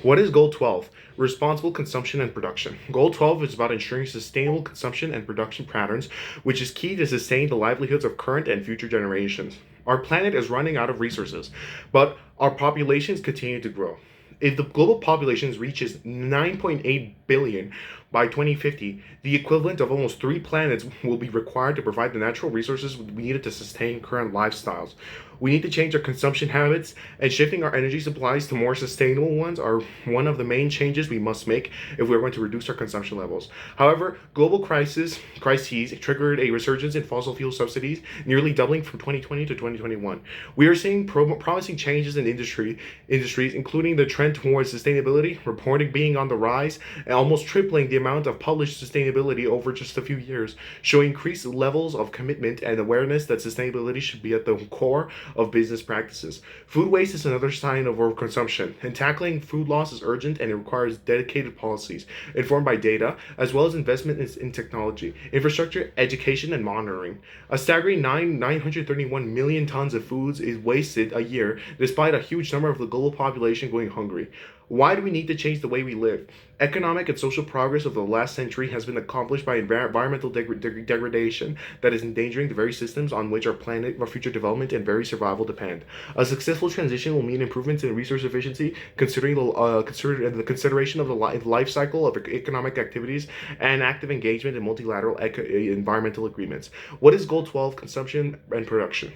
What is Goal 12? Responsible consumption and production. Goal 12 is about ensuring sustainable consumption and production patterns, which is key to sustain the livelihoods of current and future generations. Our planet is running out of resources, but our populations continue to grow. If the global population reaches 9.8 billion by 2050, the equivalent of almost three planets will be required to provide the natural resources we needed to sustain current lifestyles. We need to change our consumption habits, and shifting our energy supplies to more sustainable ones are one of the main changes we must make if we're going to reduce our consumption levels. However, global crises triggered a resurgence in fossil fuel subsidies, nearly doubling from 2020 to 2021. We are seeing promising changes in industries, including the trend towards sustainability, reporting being on the rise, and almost tripling the amount of published sustainability over just a few years, showing increased levels of commitment and awareness that sustainability should be at the core of business practices. Food waste is another sign of overconsumption, and tackling food loss is urgent and it requires dedicated policies informed by data, as well as investment in technology, infrastructure, education, and monitoring. A staggering 931 million tons of foods is wasted a year, despite a huge number of the global population going hungry. Why do we need to change the way we live? Economic and social progress of the last century has been accomplished by environmental degradation that is endangering the very systems on which our planet, our future development, and very survival depend. A successful transition will mean improvements in resource efficiency, considering the consideration of the life cycle of economic activities and active engagement in multilateral environmental agreements. What is Goal 12? Consumption and production.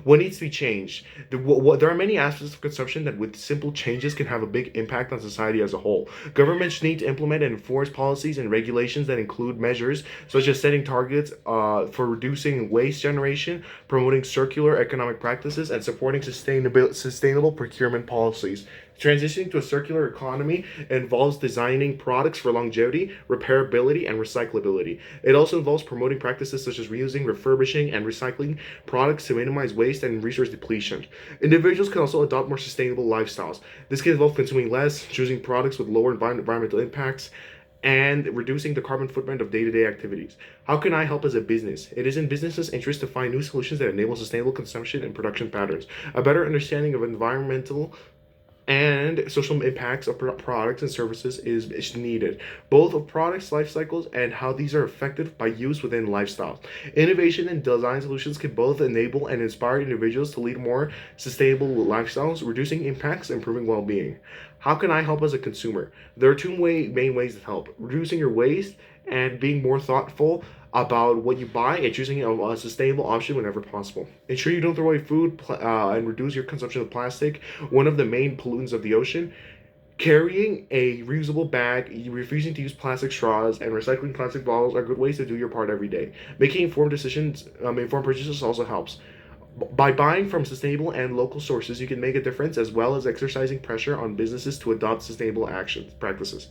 What needs to be changed? There are many aspects of consumption that, with simple changes, can have a big impact on society as a whole. Governments need to implement and enforce policies and regulations that include measures such as setting targets for reducing waste generation, promoting circular economic practices, and supporting sustainable procurement policies. Transitioning to a circular economy involves designing products for longevity, repairability, and recyclability. It also involves promoting practices such as reusing, refurbishing, and recycling products to minimize waste and resource depletion. Individuals can also adopt more sustainable lifestyles. This can involve consuming less, choosing products with lower environmental impacts, and reducing the carbon footprint of day-to-day activities. How can I help as a business? It is in businesses' interest to find new solutions that enable sustainable consumption and production patterns. A better understanding of environmental and social impacts of products and services is needed, both of products' life cycles and how these are affected by use within lifestyles. Innovation and design solutions can both enable and inspire individuals to lead more sustainable lifestyles, reducing impacts, improving well-being. How can I help as a consumer? There are two main ways to help: reducing your waste and being more thoughtful about what you buy and choosing a sustainable option whenever possible. Ensure you don't throw away food and reduce your consumption of plastic, one of the main pollutants of the ocean. Carrying a reusable bag, refusing to use plastic straws, and recycling plastic bottles are good ways to do your part every day. Making informed purchases also helps. By buying from sustainable and local sources, you can make a difference, as well as exercising pressure on businesses to adopt sustainable actions practices.